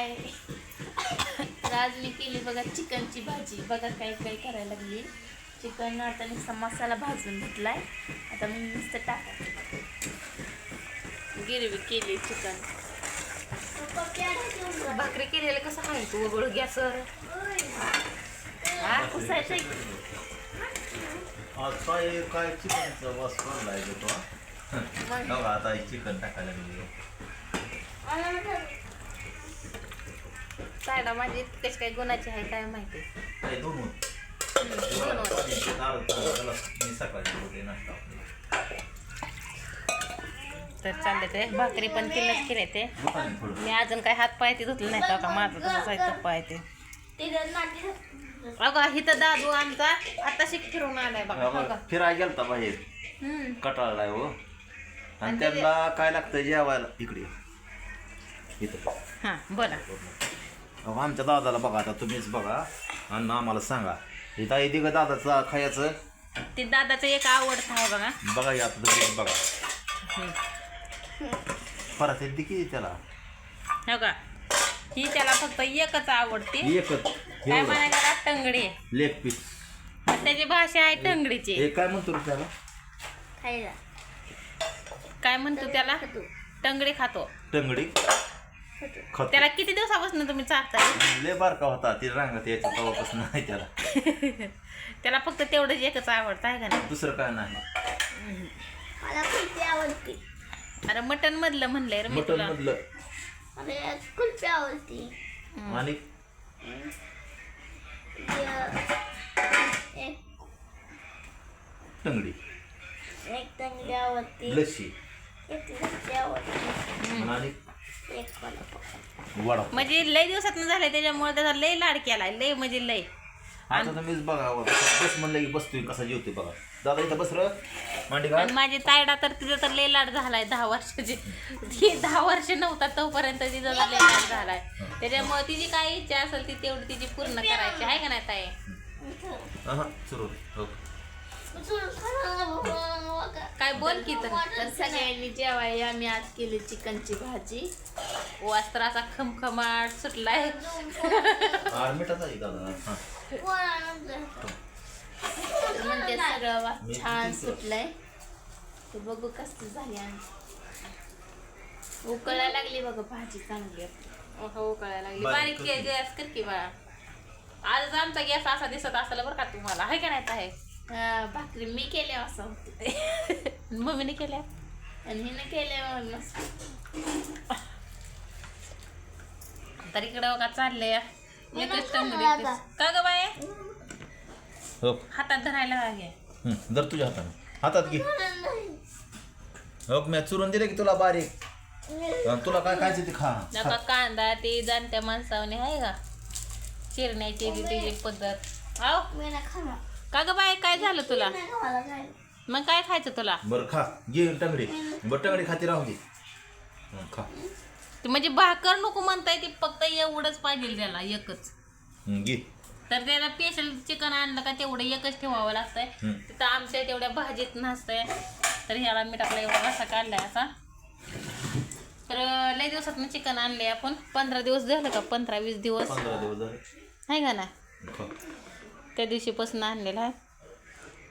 हाय. तर आज मी केली बघा चिकनची भाजी. बघा काय काय करायला लागली. चिकन आता नुसता मसाला भाजून घेतलाय. आता मी नुसतं टाका गिरवी केली चिकन. भाकरी केलेलं कसं आहे तू वगळ गॅसवर कुसायचं काय चिकनचा वास पडलाय तो. आता चिकन टाकायला लागली. सायडा माझी कशी काय गुणाची आहे काय माहिती. काय दोन मी सकाळी नाश्ता. तर चालले ते भाकरी पण तिलाच केले ते. मी अजून काय हात पाय ते धुतले नाही का माझं तसंच आहे तो पाय ते. अगं हिथं दादू आमचा आता शिक फिरून आलाय बघा. फिरायला गेलता बाहेर कटाळलाय हो. आणि त्यांना काय लागतं जेवायला इकडे इथं. हां बोला. आमच्या दादाला बघा आता तुम्हीच बघा आणि आम्हाला सांगा. इथं येते का दादाचं खायचं ते दादाचं एक आवडतं आहे बघा. बघा या तुम्ही बघा परत येते किती त्याला. हो का ही त्याला फक्त एकच आवडते. एकच काय म्हणायला टंगडी लेग पीस. त्याची भाषा आहे टंगडीची. हे काय म्हणतो त्याला खायला काय म्हणतो त्याला टंगडी खातो. टंगडी त्याला किती दिवसापासून तुम्ही चालताय. लय बारका होता ती रांगत याच्या तवापासून नाही त्याला. त्याला फक्त तेवढंच एकच आवडतं आहे का नाही. दुसरं काय नाही. मला कुल्फी आवडते. अरे मटन मधलं म्हणलंय रे मी मटन तुला. मधलं मला कुल्फी आवडते. आणि एक टंगडी एक टंगडी आवडते. लस्सी एक लस्सी आवडते. आणि एक वडापाव. वडा. म्हणजे लय दिवसातनं झालंय त्याच्यामुळे त्याचा लय लाड केलाय. लय म्हणजे लय. आता तुम्हीच बघा बस म्हणलं की बसतोय कसा जेवतोय बघा. दादा इथं बस र मांडी घाल. आणि माझी तायडा तर तिचा तर लय लाड झालाय 10 वर्षाची. ती 10 वर्ष नव्हता तोपर्यंत तिचा लय लाड झालाय. त्याच्यामुळे तिची काय इच्छा असेल ती तेवढी तिची पूर्ण करायची आहे का नाही ताई. सुरू हो. काय बोल की तर सगळ्यांनी जेवाय आम्ही आज केली चिकनची भाजी. वस्त्राचा खमखमाट सुटलाय. मिठाचा आहे दादा. म्हणते सगळं छान सुटलंय. ते बघू कसली झाली. आणि उकळायला लागली बघा भाजी चांगली. हो उकळायला लागली. बारीक गॅस कर की बाळा. आज आमचा गॅस असा दिसत असला बरं का तुम्हाला आहे का नाही आहे. भाकरी मी केल्या असं होते. मम्मीने केल्या आणि हिने केल्या. तर इकडे बघा चाललंय एकच टंगडी. का ग बाय हो हातात धरायला आहे. जर तुझ्या हाताने हातात घे. हो मी चुरून दिले की तुला बारीक. तुला काय खायचं ते खा. नका कांदा ते जाणत्या माणसाने आहे का चिरण्याची त्याची पद्धत. आहो का ग बाय काय झालं तुला. मग काय खायचं तुला. बरं खा घे टंगडी. बरं टंगडी खाती राहू दे. खा ते म्हणजे भाकर नको म्हणताय ती फक्त एवढंच पाहिजे त्याला एकच. घे. तर त्याला स्पेशल चिकन आणलं का तेवढं एकच ठेवावं लागतंय. तिथं आमच्या तेवढ्या भाजीत नसतंय. तर ह्याला मी टाकला एवढा रस्सा काढलाय असा. तर लय दिवसातनं चिकन आणले आपण. 15 दिवस झालं का 15-20 दिवस 15 दिवस झाले आहे का ना. त्या दिवशीपासून आणलेला आहे.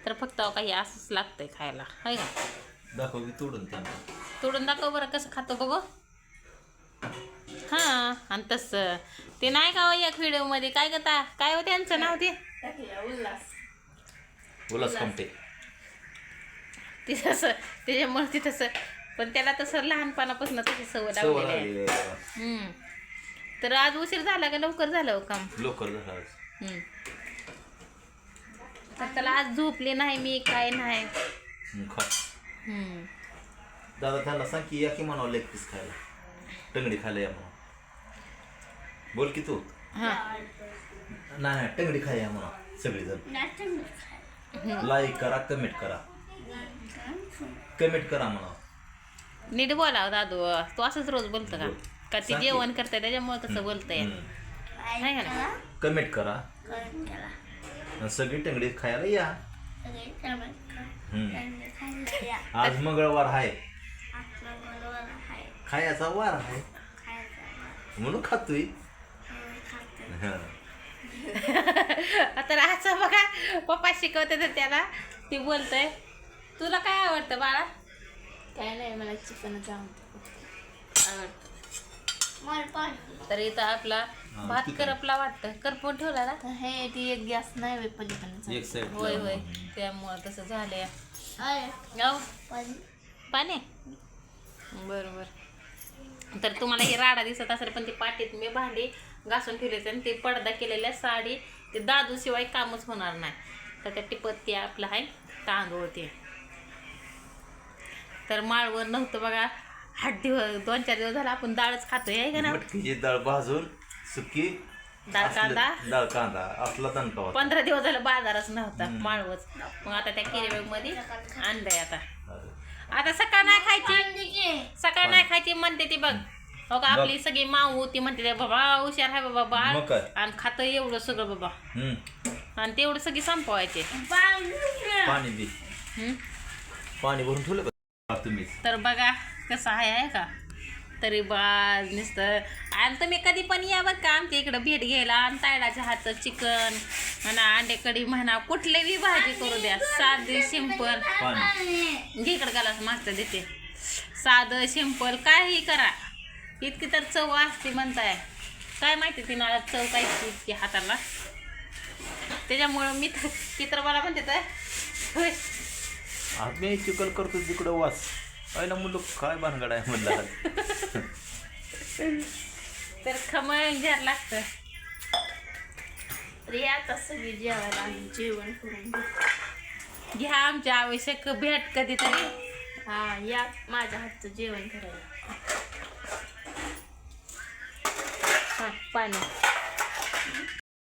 तर फक्त काही असंच लागतंय खायला आहे का. दाखव की तोडून त्यांना. तोडून दाखव बरं कसं खातो बघू. हां आणि तसं ते नाही का एक व्हिडिओमध्ये काय करता काय हो त्यांचं नाव ते उल्हास कमटे. ते तसं त्याच्यामुळे ते तसं पण त्याला तसं लहानपणापासून तशी सवय लागलेली आहे. तर आज उशीर झाला का लवकर झालं हो काम. लवकर झालं. तर त्याला आज झोपले नाही मी काय नाही. खा दादा त्यांना सांग की या की म्हणावं लेग पीस खायला. टंगडी खायला या म्हणा. बोल की तू. नाही टंगडी खायला या म्हणा सगळेजण. लाईक करा कमेंट करा. कमेंट करा म्हणा. नीट बोला दादू. तू असंच रोज बोलतो का ते जेवण करताय त्याच्यामुळे तसं बोलतंय नाही का ना. कमेंट करा. सगळी टंगडी खायला या. आज मंगळवार आहे. खायचा वार आहे. म्हणून खातोय. हा. तर असं बघा पप्पा शिकवते तर त्याला ती बोलतंय. तुला काय आवडतं बाळा? काय नाही मला चिकनच आवडतं. मला पण तर इथं आपला भात ठीक आहे. करपला वाटतं. करपून ठेवला ना? हे ती एक गॅस नाही वे पलीकडे एक साईड होय होय त्यामुळं तसं झालंय. पण पाणी बरोबर. तर तुम्हाला हे राडा दिसत असेल पण ती पाटीत मी भांडी घासून ठेवले आणि ते पडदा केलेल्या साडी ते दादू शिवाय कामच होणार नाही. तर त्या टिपत ते आपलं आहे तांदूळ ते. तर माळवर नव्हतं बघा 8 दिवस 2-4 दिवस झाला आपण डाळच खातोय आहे का ना. मटकीची डाळ भाजून सुकी डाळ कांदा डाळ कांदा असला तणका होता. 15 दिवस झालं बाजारच नव्हता माळवच. मग आता त्या केरीबॅग मध्ये आणलंय. आता सकाळ नाही खायची सकाळ नाही खायची म्हणते ती बघ. हो का आपली सगळी माऊ ती म्हणते ते बाबा हुशार आहे बाबा बाळ मग काय? आणि खातं एवढं सगळं बाबा आणि तेवढं सगळी संपवायचे. पाणी दे. पाणी भरून ठेवलं का तुम्ही? तर बघा कसं आहे का. तरी बा नुसतं आणि तुम्ही कधी पण या बरं का आमच्या इकडं भेट घ्यायला. आणि तायडाच्या हातचं चिकन आणि अंडे कढी म्हणा कुठलीही भाजी करू द्या. साधी सिंपल पाणी घे इकडं गालास मास्टर देते. साधं सिंपल काहीही करा इतकी तर चव असते म्हणताय. काय माहिती ती नाळात चव काय इतकी हाताला. त्याच्यामुळं मी तर मला म्हणते तर होय आम्ही चिकन करतो तिकडं वास पहिला मुलं काय भानगड आहे म्हणलं. तर खमण घ्यायला लागतं. रिया आता सगळी जेवायला आम्ही जेवण करून घेऊ. घ्या आमच्या आवश्यक भेट कधीतरी. हा या माझ्या हातचं जेवण करायला. हां पाणी